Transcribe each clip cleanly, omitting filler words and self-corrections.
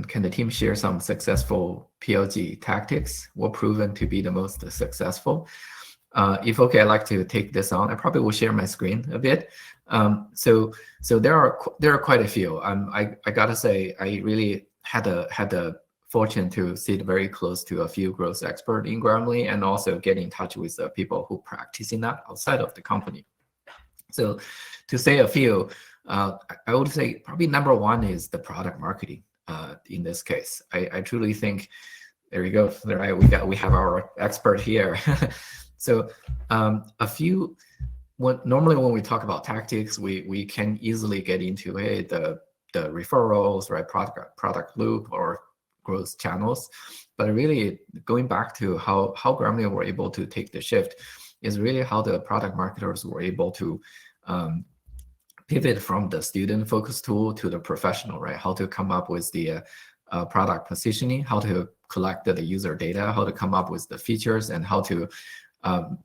can the team share some successful PLG tactics were proven to be the most successful? If okay, I'd like to take this on. I probably will share my screen a bit. So there are quite a few. I gotta say, I really had the fortune to sit very close to a few growth experts in Grammarly, and also get in touch with the people who practice in that outside of the company. So to say a few, I would say probably number one is the product marketing. In this case, I truly think, there you go. Right, we have our expert here. So normally when we talk about tactics, we can easily get into the referrals, right, product loop or growth channels. But really going back to how Grammarly were able to take the shift is really how the product marketers were able to pivot from the student focused tool to the professional, right? How to come up with the product positioning, how to collect the user data, how to come up with the features, and how to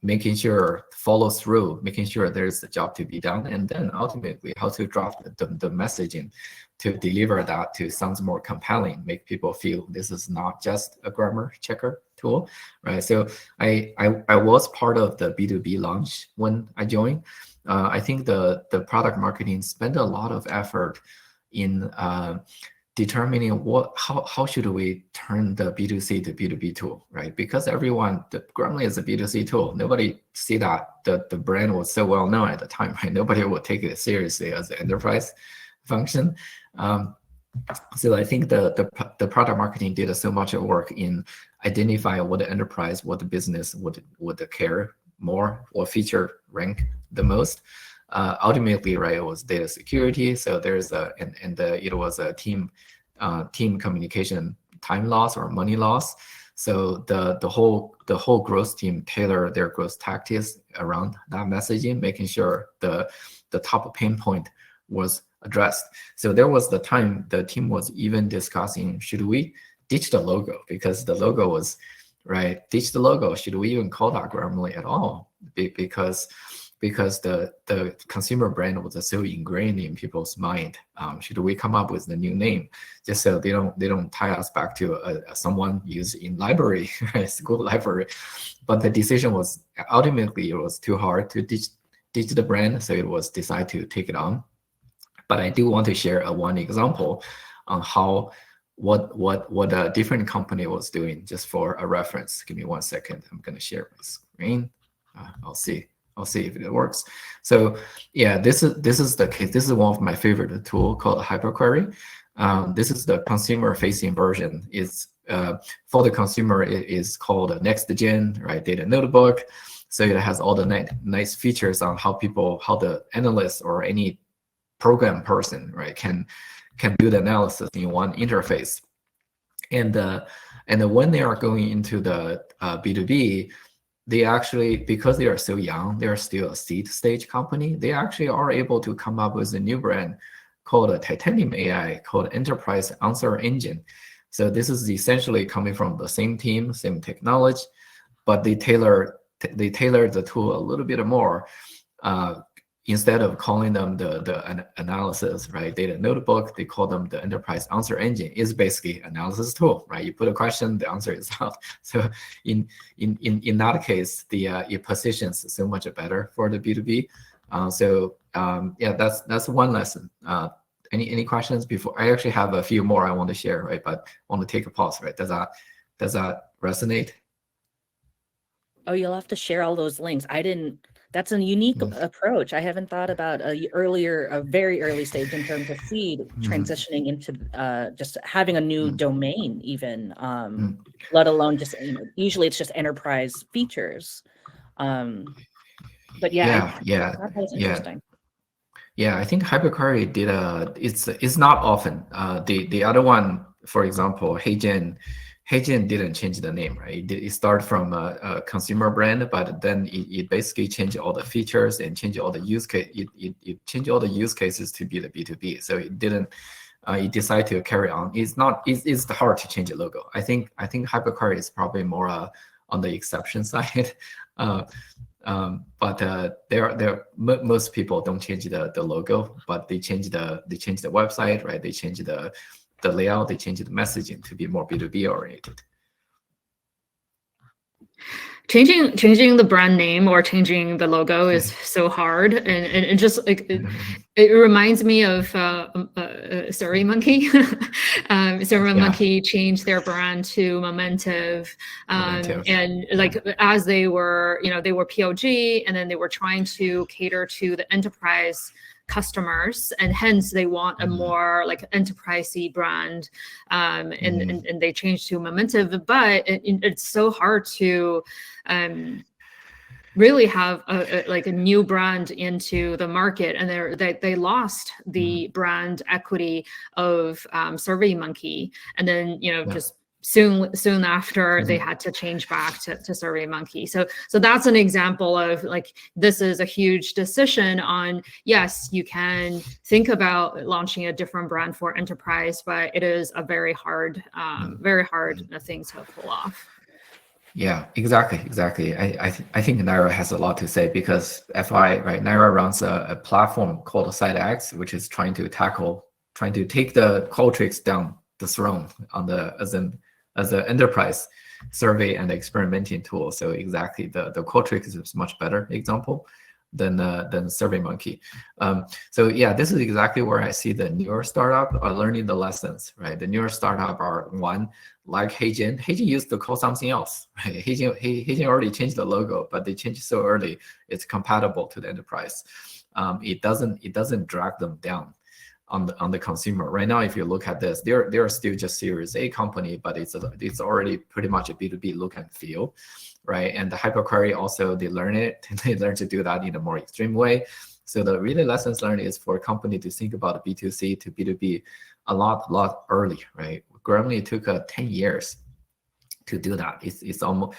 making sure follow through, making sure there's a job to be done, and then ultimately how to draft the messaging to deliver that to sounds more compelling, make people feel this is not just a grammar checker tool, right? So I was part of the B2B launch when I joined. I think the product marketing spent a lot of effort in determining how should we turn the B2C to B2B tool, right? Because the Grammarly is a B2C tool. Nobody see that the brand was so well known at the time, right? Nobody would take it seriously as an enterprise function. So I think the product marketing did so much work in identifying what the enterprise, what the business would care more, what feature rank the most. Ultimately, right, it was data security. So there's it was a team communication time loss or money loss. So the whole growth team tailor their growth tactics around that messaging, making sure the top pain point was addressed. So there was the time the team was even discussing, should we ditch the logo, because the logo was right. Ditch the logo. Should we even call that Grammarly at all? Because the consumer brand was so ingrained in people's mind. Should we come up with the new name just so they don't tie us back to someone used in library, right? School library? But the decision was ultimately it was too hard to ditch the brand, so it was decided to take it on. But I do want to share one example on what a different company was doing, just for a reference. Give me 1 second. I'm going to share my screen. I'll see if it works. So yeah, this is the case. This is one of my favorite tool called HyperQuery. This is the consumer facing version. It's for the consumer. It is called a next gen, right, data notebook. So it has all the nice features on how the analyst or any program person, right, can do the analysis in one interface. And when they are going into the B2B, they actually, because they are so young, they are still a seed stage company, they actually are able to come up with a new brand called a Titanium AI, called Enterprise Answer Engine. So this is essentially coming from the same team, same technology, but they tailor the tool a little bit more. Instead of calling them the analysis, right, data notebook, they call them the enterprise answer engine. Is basically analysis tool, right? You put a question, the answer is out. So in that case, it positions so much better for the B2B. Yeah, that's one lesson. Any questions before? I actually have a few more I want to share, right? But I want to take a pause, right? Does that resonate? Oh, you'll have to share all those links. That's a unique approach. I haven't thought about a very early stage in terms of seed transitioning into just having a new domain, even, let alone just, usually it's just enterprise features. But yeah, that was interesting. Yeah, I think HyperQuery did it's not often. The other one, for example, HeyGen didn't change the name, right? It started from a consumer brand, but then it basically changed all the features and changed all the use case. It changed all the use cases to be the B2B. So it didn't. It decided to carry on. It's hard to change the logo. I think HyperQuery is probably more on the exception side. But most people don't change the logo, but they change the website, right? They change the the layout, they changed the messaging to be more B2B oriented. Changing the brand name or changing the logo is so hard, and it just like it reminds me of SurveyMonkey. SurveyMonkey changed their brand to Momentive, and like as they were, they were PLG, and then they were trying to cater to the enterprise customers, and hence they want a more like enterprisey brand, and they changed to Momentive. But it's so hard to really have a new brand into the market, and they lost the brand equity of SurveyMonkey, and then just soon after they had to change back to SurveyMonkey. So that's an example of like, this is a huge decision on, yes, you can think about launching a different brand for enterprise, but it is a very hard thing to pull off. Yeah, exactly. I think Naira has a lot to say, because FI, right? Naira runs a platform called SiteX, which is trying to take the Qualtrics down the throne as an enterprise survey and experimenting tool. So exactly, the Qualtrics is a much better example than SurveyMonkey. So yeah, this is exactly where I see the newer startup are learning the lessons, right? The newer startup are one, like Heijin. Heijin used to call something else, right? Heijin already changed the logo, but they changed it so early, it's compatible to the enterprise. It doesn't drag them down on the consumer. Right now, if you look at this, they're still just Series A company, but it's already pretty much a B2B look and feel, right? And the hyperquery also, they learn to do that in a more extreme way. So the really lessons learned is for a company to think about B2C to B2B a lot early, right? Grammarly took 10 years to do that. It's almost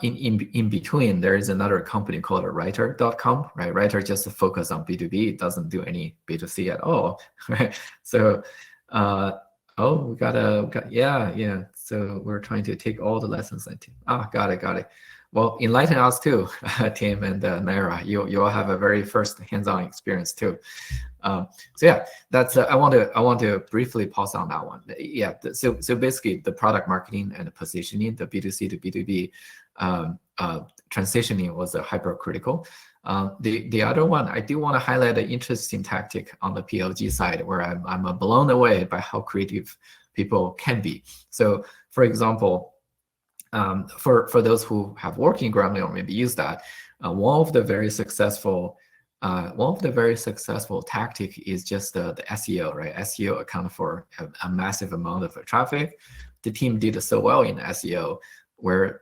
in between, there is another company called Writer.com, right? Writer just focus on B2B. It doesn't do any B2C at all, right? So, we got yeah. So we're trying to take all the lessons. Got it. Well, enlighten us too, Tim and Naira. You all have a very first hands-on experience too. So yeah, that's I want to briefly pause on that one. Yeah, so basically the product marketing and the positioning, the B2C to B2B transitioning was hypercritical. The other one, I do want to highlight an interesting tactic on the PLG side, where I'm blown away by how creative people can be. So for example, for those who have worked in Grammarly or maybe use that, one of the very successful tactic is just the SEO, right? SEO accounted for a massive amount of traffic. The team did so well in SEO, where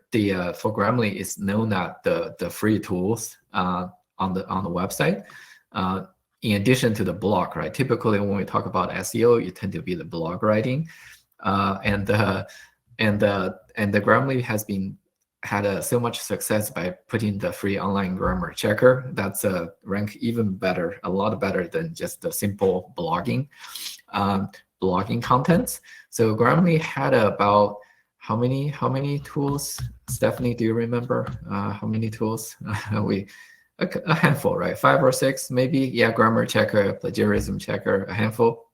for Grammarly is known that the free tools on the website, in addition to the blog, right? Typically when we talk about SEO, it tend to be the blog writing, and the Grammarly has had so much success by putting the free online grammar checker. That's rank even better, a lot better than just the simple blogging contents. So Grammarly had about how many tools? Stephanie, do you remember how many tools? A handful, right? 5 or 6 maybe. Yeah, grammar checker, plagiarism checker, a handful.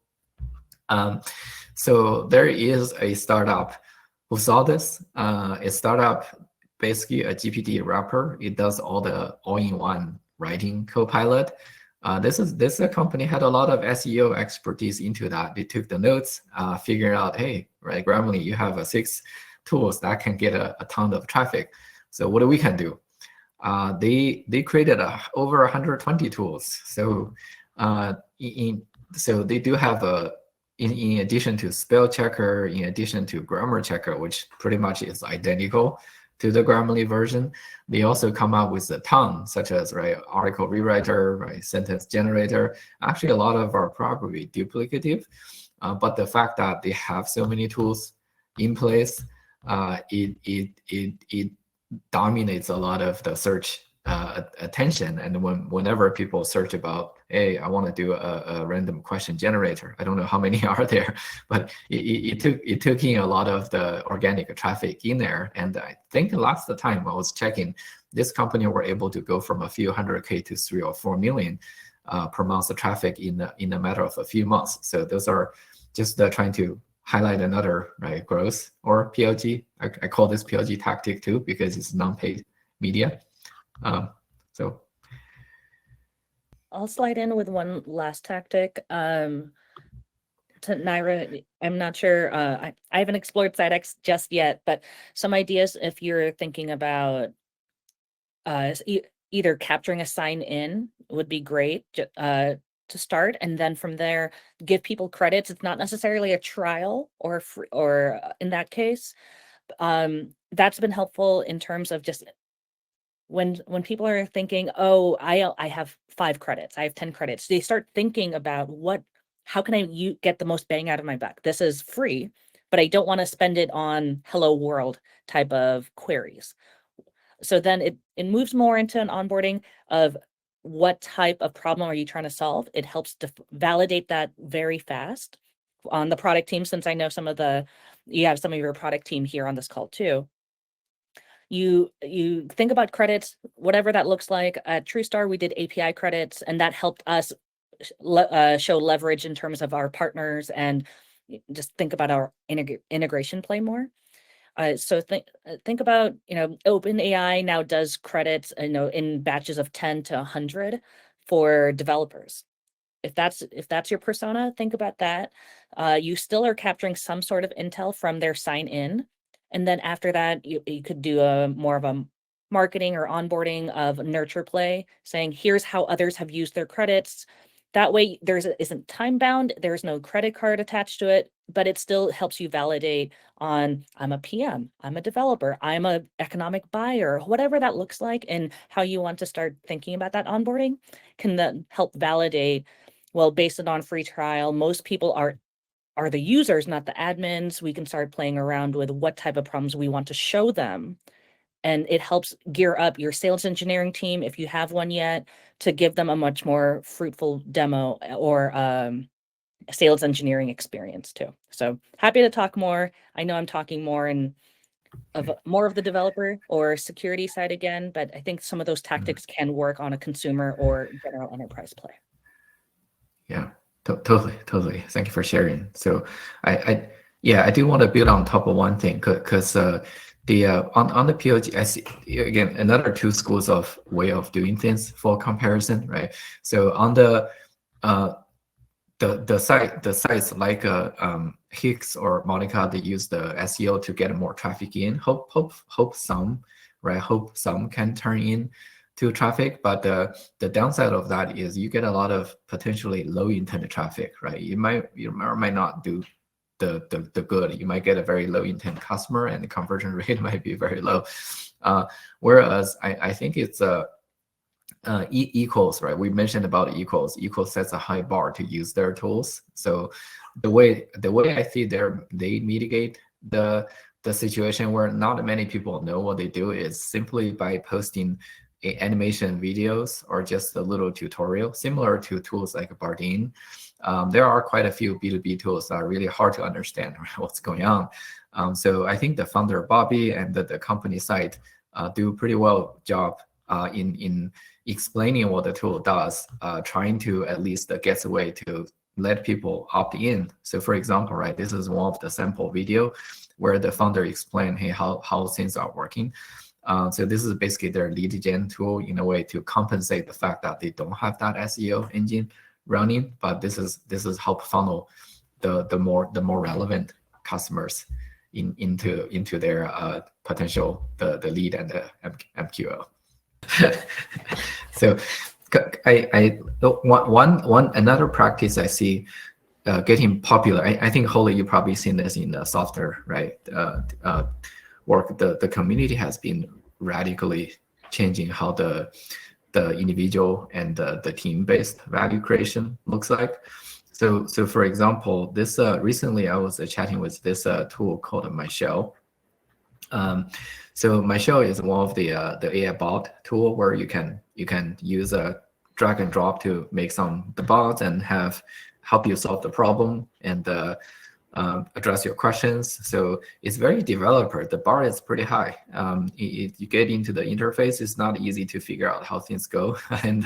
So there is a startup who saw this. A startup, basically a GPT wrapper. It does all the all-in-one writing copilot. This company had a lot of SEO expertise into that. They took the notes, figured out, hey, right, Grammarly, you have 6 tools that can get a ton of traffic. So what we can do? They created over 120 tools. So so they do have in addition to spell checker, in addition to grammar checker, which pretty much is identical to the Grammarly version, they also come up with a ton, such as article rewriter, sentence generator. Actually, a lot of are probably duplicative, but the fact that they have so many tools in place, it dominates a lot of the search attention. And whenever people search about, hey, I want to do a random question generator, I don't know how many are there, but it took in a lot of the organic traffic in there. And I think last time I was checking, this company were able to go from a few 100K to 3 or 4 million per month of traffic in a matter of a few months. So those are just trying to highlight another growth or PLG. I call this PLG tactic too because it's non-paid media. So I'll slide in with one last tactic. To Naira, I'm not sure. I haven't explored SiteX just yet, but some ideas if you're thinking about either capturing a sign in would be great to start, and then from there give people credits. It's not necessarily a trial or free, or in that case, that's been helpful in terms of just when people are thinking, oh, I have 5 credits, I have 10 credits, they start thinking about how can I get the most bang out of my buck? This is free, but I don't want to spend it on hello world type of queries. So then it moves more into an onboarding of what type of problem are you trying to solve. It helps to validate that very fast on the product team, since I know you have some of your product team here on this call too. You think about credits, whatever that looks like. At TrueStar, we did API credits, and that helped us show leverage in terms of our partners and just think about our integration play more. So think about, OpenAI now does credits, in batches of 10 to 100 for developers. If that's your persona, think about that. You still are capturing some sort of intel from their sign in. And then after that, you could do more of a marketing or onboarding of nurture play, saying, here's how others have used their credits. That way isn't time bound, there's no credit card attached to it, but it still helps you validate on, I'm a PM, I'm a developer, I'm an economic buyer, whatever that looks like, and how you want to start thinking about that onboarding can then help validate, well, based on free trial, most people are the users, not the admins. We can start playing around with what type of problems we want to show them. And it helps gear up your sales engineering team, if you have one yet, to give them a much more fruitful demo or sales engineering experience too. So happy to talk more. I know I'm talking more of the developer or security side again, but I think some of those tactics can work on a consumer or general enterprise play. Yeah, totally. Thank you for sharing. So I do want to build on top of one thing, because on the PLG, I see again another 2 schools of way of doing things for comparison, right? So on the sites like Hicks or Monica, they use the SEO to get more traffic in. Hope some can turn in to traffic, but the downside of that is you get a lot of potentially low intent traffic, right? You might not do the good. You might get a very low intent customer, and the conversion rate might be very low. Whereas I think it's equals, right? We mentioned about equals. Equals sets a high bar to use their tools. So the way I see they mitigate the situation where not many people know what they do is simply by posting animation videos or just a little tutorial, similar to tools like Bardeen. There are quite a few B2B tools that are really hard to understand what's going on. So I think the founder Bobby and the company site do pretty well job in explaining what the tool does, trying to at least get a way to let people opt in. So for example, right, this is one of the sample video where the founder explained, hey, how things are working. So this is basically their lead gen tool in a way to compensate the fact that they don't have that SEO engine running, but this is help funnel the more relevant customers into their potential the lead and the MQL. So another practice I see getting popular. I think Holly, you probably seen this in the software, right? Work. The community has been radically changing how the individual and the team-based value creation looks like. So for example, this recently I was chatting with this tool called MyShell. So MyShell is one of the AI bot tool where you can use a drag and drop to make the bots and help you solve the problem and address your questions. So it's very developer. The bar is pretty high. You get into the interface, it's not easy to figure out how things go, and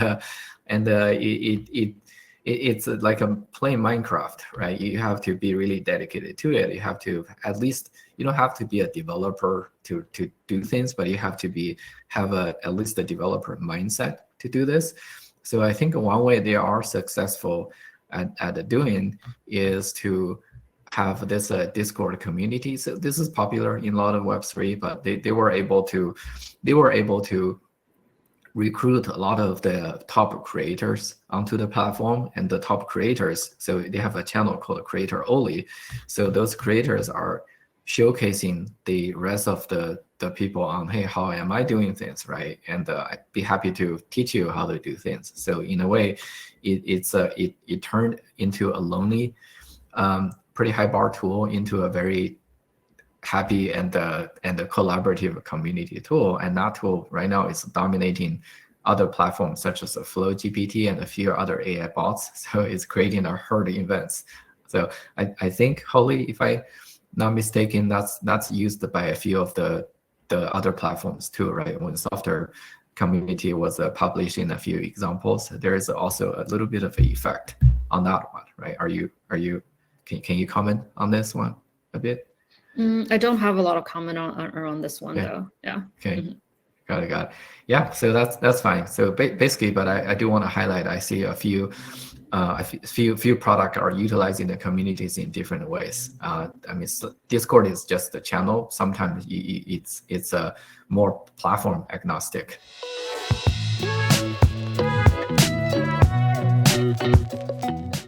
it's like a playing Minecraft, right? You have to be really dedicated to it. You have to you don't have to be a developer to do things, but you have to have at least a developer mindset to do this. So I think one way they are successful at doing is to have this Discord community. So this is popular in a lot of Web3, but they were able to recruit a lot of the top creators onto the platform, and the top creators, so they have a channel called Creator Only. So those creators are showcasing the rest of the people on, hey, how am I doing things, right? And I'd be happy to teach you how to do things. So in a way, it turned into a lonely, pretty high bar tool into a very happy and a collaborative community tool. And that tool right now is dominating other platforms such as Flow GPT and a few other AI bots. So it's creating a herd events. So I think, Holly, if I'm not mistaken, that's used by a few of the other platforms too, right? When software community was publishing a few examples, there is also a little bit of an effect on that one, right? Can you comment on this one a bit? I don't have a lot of comment on this one, though. Yeah. Okay. Got it. Yeah. So that's fine. So basically, but I do want to highlight. I see a few product are utilizing the communities in different ways. I mean, Discord is just the channel. Sometimes it's a more platform agnostic.